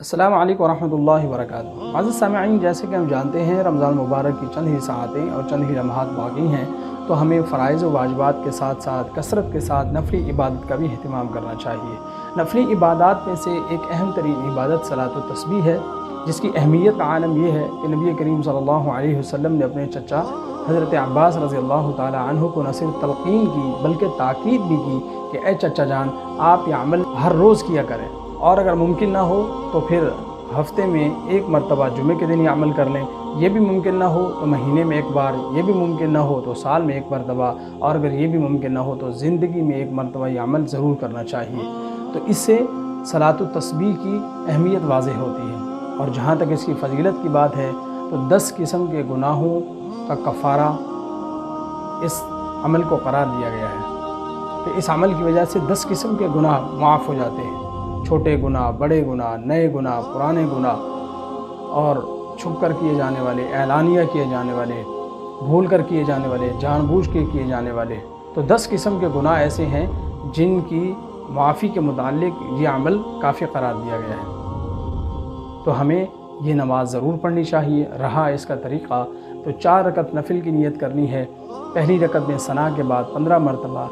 السلام علیکم ورحمۃ اللہ وبرکاتہ۔ عزیز سامعین، جیسے کہ ہم جانتے ہیں رمضان مبارک کی چند ہی ساعتیں اور چند ہی لمحات باقی ہیں، تو ہمیں فرائض و واجبات کے ساتھ ساتھ کثرت کے ساتھ نفلی عبادت کا بھی اہتمام کرنا چاہیے۔ نفلی عبادات میں سے ایک اہم ترین عبادت صلاۃ التسبیح ہے، جس کی اہمیت کا عالم یہ ہے کہ نبی کریم صلی اللہ علیہ وسلم نے اپنے چچا حضرت عباس رضی اللہ تعالی عنہ کو نہ صرف تلقین کی بلکہ تاکید بھی کی کہ اے چچا جان، آپ یہ عمل ہر روز کیا کریں، اور اگر ممکن نہ ہو تو پھر ہفتے میں ایک مرتبہ جمعے کے دن یہ عمل کر لیں، یہ بھی ممکن نہ ہو تو مہینے میں ایک بار، یہ بھی ممکن نہ ہو تو سال میں ایک مرتبہ، اور اگر یہ بھی ممکن نہ ہو تو زندگی میں ایک مرتبہ یہ عمل ضرور کرنا چاہیے۔ تو اس سے صلاۃ التسبیح کی اہمیت واضح ہوتی ہے۔ اور جہاں تک اس کی فضیلت کی بات ہے تو 10 قسم کے گناہوں کا کفارہ اس عمل کو قرار دیا گیا ہے کہ اس عمل کی وجہ سے 10 قسم کے گناہ معاف ہو جاتے ہیں، چھوٹے گناہ، بڑے گناہ، نئے گناہ، پرانے گناہ، اور چھپ کر کیے جانے والے، اعلانیہ کیے جانے والے، بھول کر کیے جانے والے، جان بوجھ کے کیے جانے والے۔ تو 10 قسم کے گناہ ایسے ہیں جن کی معافی کے متعلق یہ عمل کافی قرار دیا گیا ہے۔ تو ہمیں یہ نماز ضرور پڑھنی چاہیے۔ رہا اس کا طریقہ تو 4 رکعت نفل کی نیت کرنی ہے۔ پہلی رکعت میں ثنا کے بعد 15 مرتبہ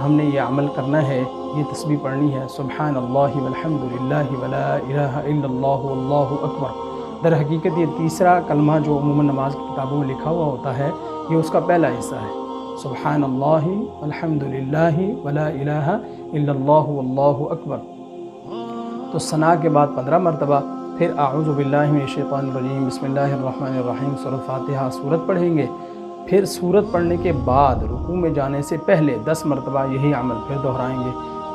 ہم نے یہ عمل کرنا ہے، یہ تسبیح پڑھنی ہے، سبحان اللہ والحمد للہ ولا الہ الا اللہ واللہ اکبر۔ در حقیقت یہ تیسرا کلمہ جو عموماً نماز کی کتابوں میں لکھا ہوا ہوتا ہے، یہ اس کا پہلا حصہ ہے، سبحان اللہ والحمد للہ ولا الہ الا اللہ واللہ اکبر۔ تو ثنا کے بعد 15 مرتبہ، پھر اعوذ باللہ من الشیطان الرجیم بسم اللہ الرحمن الرحیم سورۃ فاتحہ سورت پڑھیں گے۔ پھر سورت پڑھنے کے بعد رکوع میں جانے سے پہلے 10 مرتبہ یہی عمل پھر دہرائیں گے۔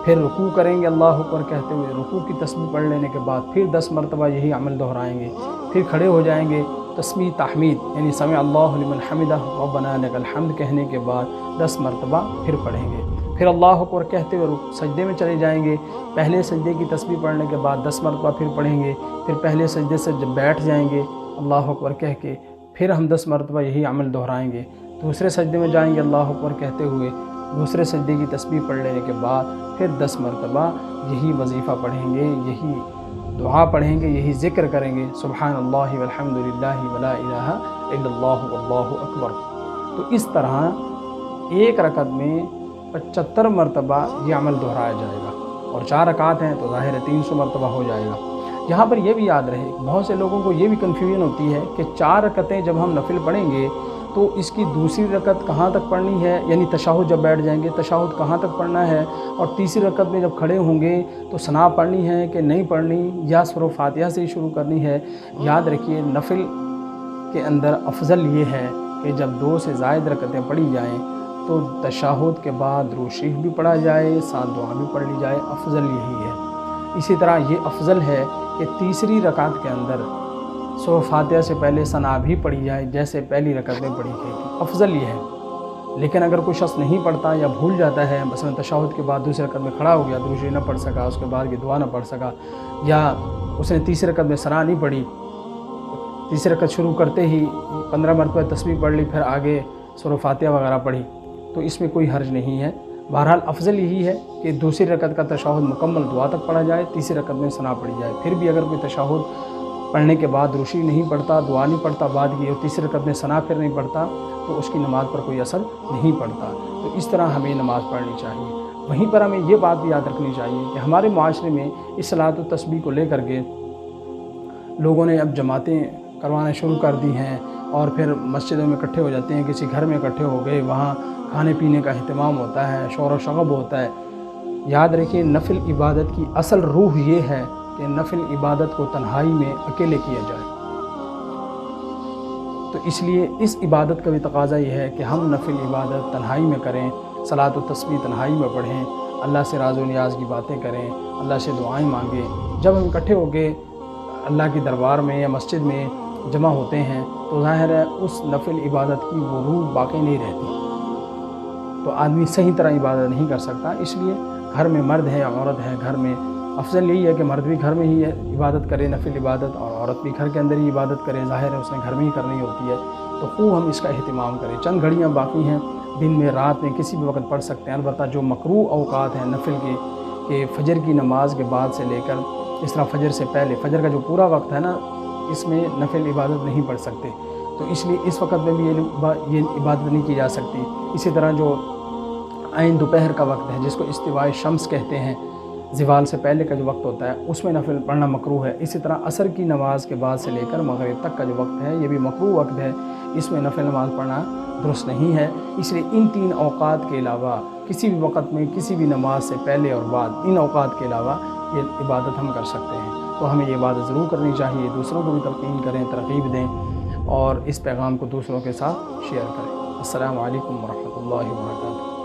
پھر رکوع کریں گے اللہ اکبر کہتے ہوئے، رکوع کی تسبیح پڑھ لینے کے بعد پھر 10 مرتبہ یہی عمل دہرائیں گے۔ پھر کھڑے ہو جائیں گے، تسبیح تحمید یعنی سمع اللہ لمن حمدہ ربنا لک الحمد کہنے کے بعد 10 مرتبہ پھر پڑھیں گے۔ پھر اللہ اکبر کہتے ہوئے سجدے میں چلے جائیں گے۔ پہلے سجدے کی تسبیح پڑھنے کے بعد 10 مرتبہ پھر پڑھیں گے۔ پھر پہلے سجدے سے جب بیٹھ جائیں گے اللہ اکبر کہہ کے، پھر ہم 10 مرتبہ یہی عمل دہرائیں گے۔ دوسرے سجدے میں جائیں گے اللہ اکبر کہتے ہوئے، دوسرے سجدے کی تسبیح پڑھ لینے کے بعد پھر 10 مرتبہ یہی وظیفہ پڑھیں گے، یہی دعا پڑھیں گے، یہی ذکر کریں گے، سبحان اللہ والحمد للہ ولا الہ الا اللہ واللہ اکبر۔ تو اس طرح ایک رکعت میں 75 مرتبہ یہ عمل دہرایا جائے گا، اور 4 رکعات ہیں تو ظاہر ہے 300 مرتبہ ہو جائے گا۔ یہاں پر یہ بھی یاد رہے، بہت سے لوگوں کو یہ بھی کنفیوژن ہوتی ہے کہ 4 رکعتیں جب ہم نفل پڑھیں گے تو اس کی دوسری رکعت کہاں تک پڑھنی ہے، یعنی تشہد جب بیٹھ جائیں گے تشہد کہاں تک پڑھنا ہے، اور تیسری رکعت میں جب کھڑے ہوں گے تو ثنا پڑھنی ہے کہ نہیں پڑھنی، یا سورۃ فاتحہ سے ہی شروع کرنی ہے۔ یاد رکھیے نفل کے اندر افضل یہ ہے کہ جب 2 سے زائد رکعتیں پڑھی جائیں تو تشہد کے بعد درود شریف بھی پڑھا جائے، ساتھ دعا بھی پڑھ لی جائے، افضل یہی ہے۔ اسی طرح یہ افضل ہے کہ تیسری رکعت کے اندر سورۃ فاتحہ سے پہلے ثنا بھی پڑھی جائے جیسے پہلی رکعت میں پڑھی گئی تھی، افضل یہ ہے۔ لیکن اگر کوئی شخص نہیں پڑھتا یا بھول جاتا ہے، مثلا تشہد کے بعد دوسری رکعت میں کھڑا ہو گیا، درود شریف نہ پڑھ سکا، اس کے بعد کی دعا نہ پڑھ سکا، یا اس نے تیسری رکعت میں ثنا نہیں پڑھی، تیسری رکعت شروع کرتے ہی 15 مرتبہ تسبیح پڑھ لی، پھر آگے سورۃ فاتحہ وغیرہ پڑھی، تو اس میں کوئی حرج نہیں ہے۔ بہرحال افضل یہی ہے کہ دوسری رکعت کا تشہد مکمل دعا تک پڑھا جائے، تیسری رکعت میں ثنا پڑھی جائے۔ پھر بھی اگر کوئی تشہد پڑھنے کے بعد درود شریف نہیں پڑھتا، دعا نہیں پڑھتا بعد کی، اور تیسری رکعت میں ثنا پھر نہیں پڑھتا، تو اس کی نماز پر کوئی اثر نہیں پڑتا۔ تو اس طرح ہمیں نماز پڑھنی چاہیے۔ وہیں پر ہمیں یہ بات بھی یاد رکھنی چاہیے کہ ہمارے معاشرے میں اس صلاۃ التسبیح کو لے کر کے لوگوں نے اب جماعتیں کروانا شروع کر دی ہیں، اور پھر مسجدوں میں اکٹھے ہو جاتے ہیں، کسی گھر میں اکٹھے ہو گئے، وہاں کھانے پینے کا اہتمام ہوتا ہے، شور و شغب ہوتا ہے۔ یاد رکھیے نفل عبادت کی اصل روح یہ ہے کہ نفل عبادت کو تنہائی میں اکیلے کیا جائے۔ تو اس لیے اس عبادت کا بھی تقاضا یہ ہے کہ ہم نفل عبادت تنہائی میں کریں، صلاۃ التسبیح تنہائی میں پڑھیں، اللہ سے راز و نیاز کی باتیں کریں، اللہ سے دعائیں مانگیں۔ جب ہم اکٹھے ہو کے اللہ کی دربار میں یا مسجد میں جمع ہوتے ہیں تو ظاہر ہے اس نفل عبادت کی وہ روح باقی نہیں رہتی، تو آدمی صحیح طرح عبادت نہیں کر سکتا۔ اس لیے گھر میں مرد ہے یا عورت ہے، گھر میں افضل یہی ہے کہ مرد بھی گھر میں ہی عبادت کرے نفل عبادت، اور عورت بھی گھر کے اندر ہی عبادت کرے، ظاہر ہے اس نے گھر میں ہی کرنی ہوتی ہے۔ تو خوب ہم اس کا اہتمام کریں۔ چند گھڑیاں باقی ہیں، دن میں رات میں کسی بھی وقت پڑھ سکتے ہیں، البتہ جو مکروہ اوقات ہیں نفل کے کہ فجر کی نماز کے بعد سے لے کر اس طرح فجر سے پہلے، فجر کا جو پورا وقت ہے نا، اس میں نفل عبادت نہیں پڑھ سکتے، تو اس لیے اس وقت میں بھی یہ عبادت نہیں کی جا سکتی۔ اسی طرح جو عین دوپہر کا وقت ہے جس کو استواء شمس کہتے ہیں، زوال سے پہلے کا جو وقت ہوتا ہے، اس میں نفل پڑھنا مکروہ ہے۔ اسی طرح عصر کی نماز کے بعد سے لے کر مغرب تک کا جو وقت ہے یہ بھی مکروہ وقت ہے، اس میں نفل نماز پڑھنا درست نہیں ہے۔ اس لیے ان 3 اوقات کے علاوہ کسی بھی وقت میں کسی بھی نماز سے پہلے اور بعد، ان اوقات کے علاوہ یہ عبادت ہم کر سکتے ہیں، تو ہمیں یہ عبادت ضرور کرنی چاہیے، دوسروں کو بھی تلقین کریں، ترغیب دیں اور اس پیغام کو دوسروں کے ساتھ شیئر کریں۔ السلام علیکم ورحمۃ اللہ وبرکاتہ۔